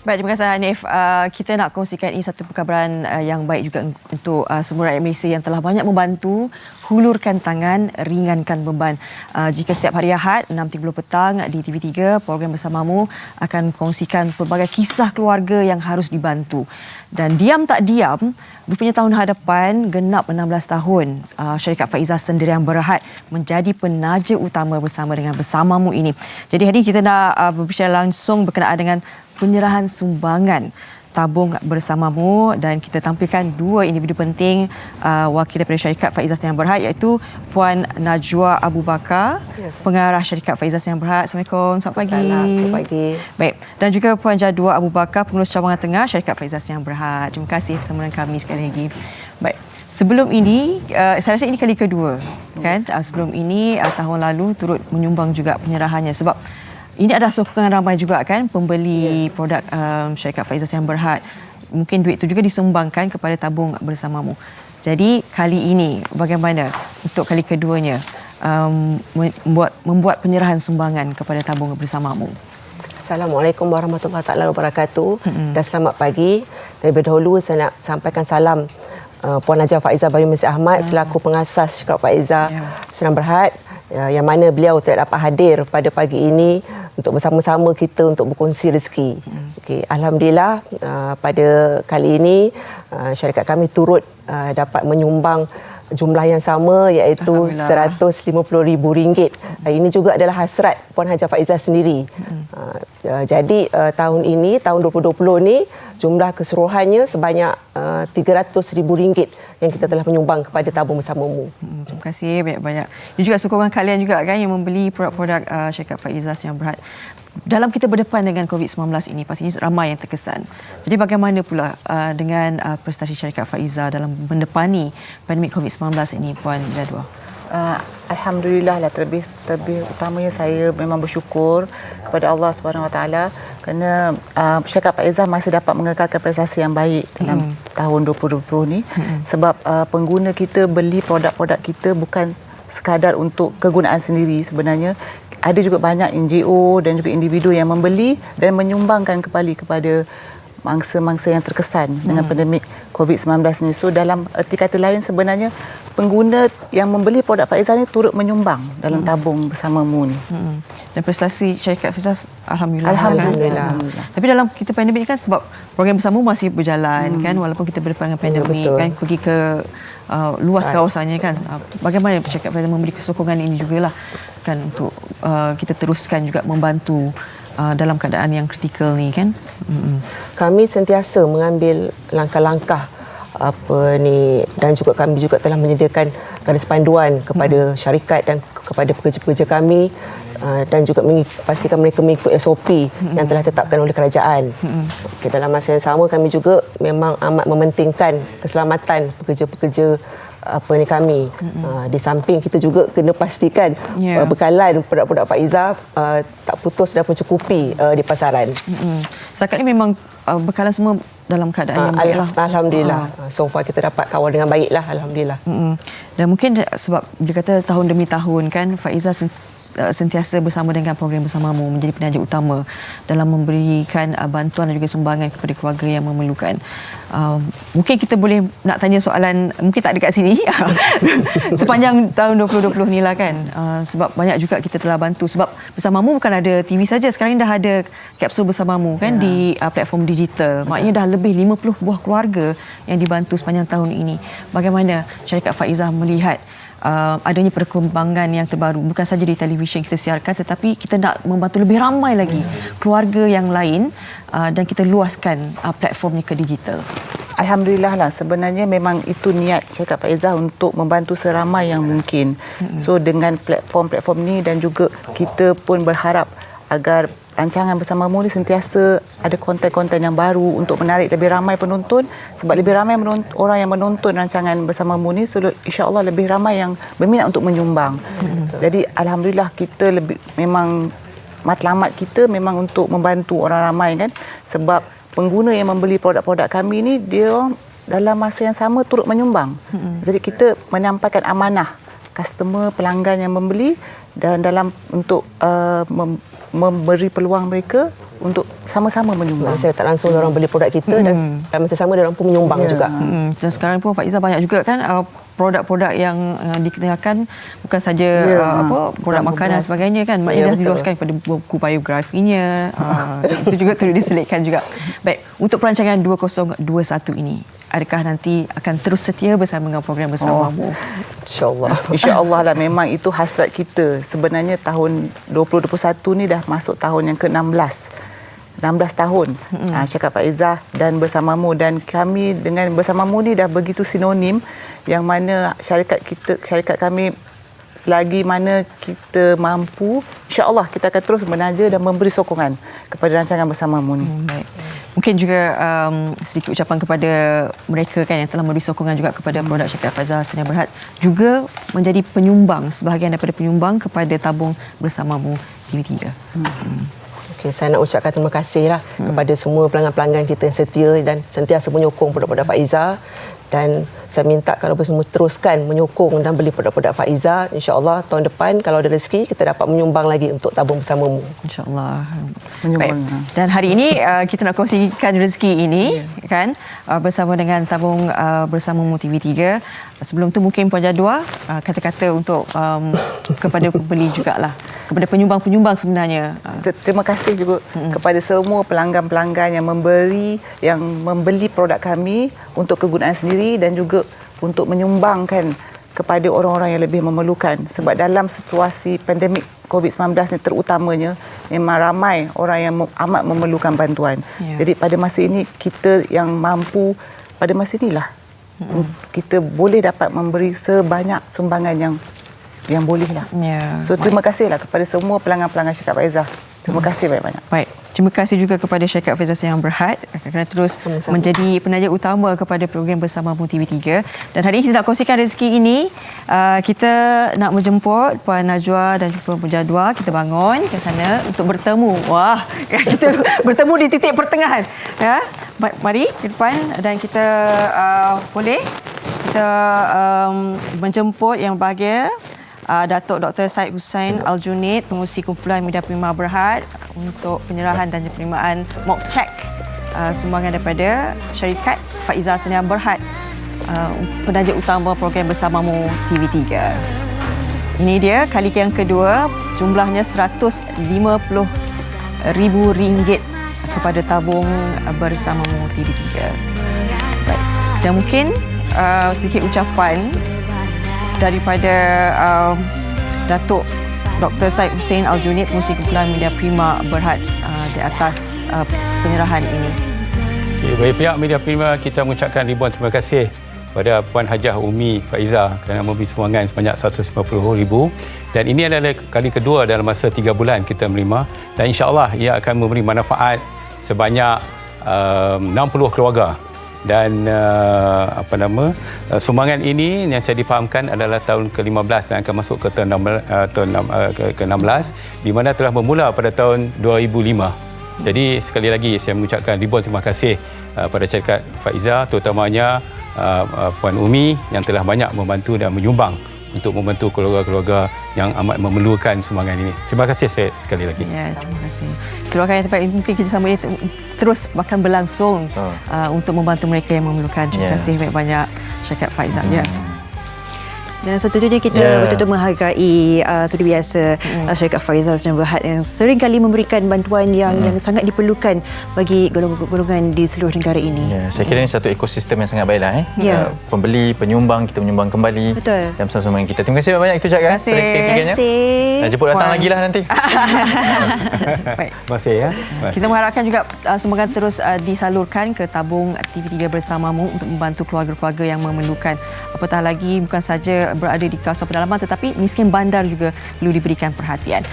Baik, terima kasih Hanif. Kita nak kongsikan ini satu perkabaran yang baik juga untuk semua rakyat Malaysia yang telah banyak membantu hulurkan tangan, ringankan beban. Jika setiap hari Ahad 6.30 petang di TV3, program Bersamamu akan kongsikan pelbagai kisah keluarga yang harus dibantu. Dan diam tak diam, rupanya tahun hadapan genap 16 tahun syarikat Faizah Sendirian Berhad menjadi penaja utama bersama dengan Bersamamu ini. Jadi hari ini kita nak berbicara langsung berkenaan dengan penyerahan sumbangan tabung Bersamamu, dan kita tampilkan dua individu penting wakil daripada syarikat Faizah Sendirian Berhad, iaitu Puan Najwa Abu Bakar, pengarah syarikat Faizah Sendirian Berhad. Assalamualaikum, selamat pagi. Selamat pagi. Baik, dan juga Puan Jadwa Abu Bakar, pengurus cawangan tengah syarikat Faizah Sendirian Berhad. Terima kasih bersama dengan kami sekali lagi. Baik, sebelum ini saya rasa ini kali kedua kan. Sebelum ini tahun lalu turut menyumbang juga penyerahannya, sebab ini adalah sokongan ramai juga kan pembeli produk syarikat Faizah Sendirian Berhad. Mungkin duit itu juga disumbangkan kepada tabung Bersamamu. Jadi kali ini bagaimana untuk kali keduanya membuat penyerahan sumbangan kepada tabung Bersamamu? Assalamualaikum warahmatullahi taala wabarakatuh. Dan selamat pagi. Terlebih dahulu saya nak sampaikan salam Puan Najwa Faizah Bayu Mesir Ahmad selaku pengasas syarikat Faizah Sendirian Berhad, yang mana beliau tidak dapat hadir pada pagi ini untuk bersama-sama kita untuk berkongsi rezeki. Okay. Alhamdulillah pada kali ini syarikat kami turut dapat menyumbang jumlah yang sama, iaitu RM150,000. Ini juga adalah hasrat Puan Haji Faizah sendiri. Jadi tahun ini, tahun 2020 ni, jumlah keseluruhannya sebanyak RM300,000 yang kita telah menyumbang kepada tabung Bersamamu. Terima kasih banyak-banyak. Ini juga sokongan kalian juga kan yang membeli produk-produk syarikat Faizah Sendirian Berhad. Dalam kita berdepan dengan COVID-19 ini, pastinya ramai yang terkesan. Jadi bagaimana pula dengan prestasi syarikat Faizah dalam mendepani pandemik COVID-19 ini, Puan Jadwa? Alhamdulillah lah, terlebih utamanya saya memang bersyukur kepada Allah Subhanahu Wa Taala kerana syarikat Faizah masih dapat mengekalkan prestasi yang baik dalam tahun 2020 ni, sebab pengguna kita beli produk-produk kita bukan sekadar untuk kegunaan sendiri. Sebenarnya ada juga banyak NGO dan juga individu yang membeli dan menyumbangkan kembali kepada mangsa-mangsa yang terkesan dengan pandemik COVID-19 ni. So dalam erti kata lain, sebenarnya pengguna yang membeli produk Faizah ni turut menyumbang dalam tabung Bersamamu ni. Dan prestasi syarikat Faizah Alhamdulillah. Alhamdulillah. Tapi dalam kita pandemik kan, sebab program Bersamamu masih berjalan kan, walaupun kita berdepan dengan pandemik kan, pergi ke luas kawasannya kan. Bagaimana syarikat Faizah memberi sokongan ini jugalah kan untuk kita teruskan juga membantu dalam keadaan yang kritikal ni kan. Kami sentiasa mengambil langkah-langkah dan juga kami juga telah menyediakan garis panduan kepada syarikat dan kepada pekerja-pekerja kami, dan juga pastikan mereka mengikut SOP yang telah ditetapkan oleh kerajaan. Okay, dalam masa yang sama, kami juga memang amat mementingkan keselamatan pekerja-pekerja kami. Di samping kita juga kena pastikan bekalan produk-produk Faizah tak putus dan mencukupi di pasaran. Setakat ini memang bekalan semua dalam keadaan yang baik lah. Alhamdulillah. So far kita dapat kawal dengan baiklah, alhamdulillah. Dan mungkin sebab dia kata tahun demi tahun kan, Faizah sentiasa bersama dengan program Bersamamu menjadi penaja utama dalam memberikan bantuan dan juga sumbangan kepada keluarga yang memerlukan. Mungkin kita boleh nak tanya soalan, mungkin tak dekat sini sepanjang tahun 2020 ni lah kan, sebab banyak juga kita telah bantu. Sebab Bersamamu bukan ada TV saja, sekarang ni dah ada kapsul Bersamamu kan di platform digital. Maknanya dah lebih 50 buah keluarga yang dibantu sepanjang tahun ini. Bagaimana syarikat Faizah melihat adanya perkembangan yang terbaru, bukan saja di televisyen kita siarkan, tetapi kita nak membantu lebih ramai lagi keluarga yang lain, dan kita luaskan platformnya ke digital. Alhamdulillah lah, sebenarnya memang itu niat syarikat Faizah untuk membantu seramai yang mungkin. So dengan platform-platform ni, dan juga kita pun berharap agar rancangan Bersamamu ni sentiasa ada konten-konten yang baru untuk menarik lebih ramai penonton, sebab lebih ramai orang yang menonton rancangan Bersamamu ni, so insya-Allah lebih ramai yang berminat untuk menyumbang. Jadi alhamdulillah, kita memang matlamat kita memang untuk membantu orang ramai kan, sebab pengguna yang membeli produk-produk kami ni, dia dalam masa yang sama turut menyumbang. Jadi kita menyampaikan amanah customer, pelanggan yang membeli, dan dalam untuk memberi peluang mereka untuk sama-sama menyumbang. Saya tak langsung orang beli produk kita dan masa sama orang pun menyumbang juga. Dan sekarang pun Faiza banyak juga kan produk-produk yang dikenalkan bukan saja produk makanan dan sebagainya kan. Maknanya dah diluaskan kepada buku biografinya. Itu juga turut diselitkan juga. Baik, untuk perancangan 2021 ini, adakah nanti akan terus setia bersama dengan program bersamamu? InsyaAllah. InsyaAllah lah, memang itu hasrat kita. Sebenarnya tahun 2021 ni dah masuk tahun yang ke-16. 16 tahun Syarikat Faizah dan Bersamamu, dan kami dengan Bersamamu ni dah begitu sinonim, yang mana syarikat kami selagi mana kita mampu, insya-Allah kita akan terus menaja dan memberi sokongan kepada rancangan Bersamamu ni. Baik. Mungkin juga sedikit ucapan kepada mereka kan yang telah memberi sokongan juga kepada produk Syarikat Faizah Sedia Berhad, juga menjadi penyumbang, sebahagian daripada penyumbang kepada tabung Bersamamu TV3. Okay, saya nak ucapkan terima kasihlah kepada semua pelanggan-pelanggan kita yang setia dan sentiasa menyokong produk-produk Faizah, dan saya minta kalau semua teruskan menyokong dan beli produk-produk Faizah. InsyaAllah tahun depan kalau ada rezeki kita dapat menyumbang lagi untuk tabung bersamamu. InsyaAllah. Menyumbang. Dan hari ini kita nak kongsikan rezeki ini kan bersama dengan tabung Bersamamu TV3. Sebelum tu mungkin Puan Jaduar kata-kata untuk kepada pembeli jugalah, kepada penyumbang-penyumbang sebenarnya. Terima kasih juga kepada semua pelanggan-pelanggan yang membeli produk kami untuk kegunaan sendiri dan juga untuk menyumbangkan kepada orang-orang yang lebih memerlukan. Sebab dalam situasi pandemik COVID-19 ni terutamanya, memang ramai orang yang amat memerlukan bantuan. Jadi pada masa ini kita yang mampu, pada masa inilah kita boleh dapat memberi sebanyak sumbangan yang bolehlah. So terima kasihlah kepada semua pelanggan-pelanggan Syarikat Faizah. Terima kasih banyak-banyak. Baik. Terima kasih juga kepada Syarikat Faizah Sedia Berhad kerana terus menjadi penaja utama kepada program Bersamamu TV3. Dan hari ini kita nak kongsikan rezeki ini. Kita nak menjemput Puan Najwa dan juga Puan Jaduar. Kita bangun ke sana untuk bertemu. Wah, kita bertemu di titik pertengahan. Ya, mari ke depan dan kita boleh kita menjemput yang berbahagia Datuk Dr. Syed Hussein Al-Junid, pengurusi kumpulan Media Prima Berhad, untuk penyerahan dan penerimaan mock check sumbangan daripada Syarikat Faizah Sedia Berhad, penaja utama program Bersamamu TV3. Ini dia kali yang kedua, jumlahnya RM150,000 kepada tabung Bersamamu TV3. Baik. Dan mungkin sedikit ucapan daripada Datuk Dr. Syed Hussein Al-Junid, pengurusi kumpulan Media Prima Berhad, di atas penyerahan ini. Bagi pihak Media Prima, kita mengucapkan ribuan terima kasih kepada Puan Hajah Umi Faizah kerana memberi sumbangan sebanyak RM150,000, dan ini adalah kali kedua dalam masa 3 bulan kita menerima, dan insya-Allah ia akan memberi manfaat sebanyak 60 keluarga. Dan sumbangan ini yang saya difahamkan adalah tahun ke-15 dan akan masuk ke tahun ke-16, di mana telah bermula pada tahun 2005. Jadi sekali lagi saya mengucapkan ribuan terima kasih pada Syarikat Faizah, terutamanya Puan Umi yang telah banyak membantu dan menyumbang untuk membantu keluarga-keluarga yang amat memerlukan sumbangan ini. Terima kasih sekali lagi. Ya, terima kasih. Kita doakan yang terbaik, mungkin kerjasama ini terus bahkan berlangsung untuk membantu mereka yang memerlukan. Terima kasih banyak-banyak Syarikat Faizah. Dan seterusnya kita betul-betul menghargai seperti biasa Syarikat Faizah Sedia Berhad yang sering kali memberikan bantuan yang sangat diperlukan bagi golongan di seluruh negara ini. Saya kira ini satu ekosistem yang sangat baiklah. Pembeli, penyumbang, kita menyumbang kembali. Betul. Dan bersama-sama dengan kita. Terima kasih banyak itu ucapkan. Terima kasih. Jemput datang lagi lah nanti. Baik. Terima kasih ya. Kita mengharapkan juga sumbangan terus disalurkan ke tabung TV3 Bersamamu untuk membantu keluarga-keluarga yang memerlukan. Apatah lagi bukan saja berada di kawasan pedalaman tetapi miskin bandar juga perlu diberikan perhatian.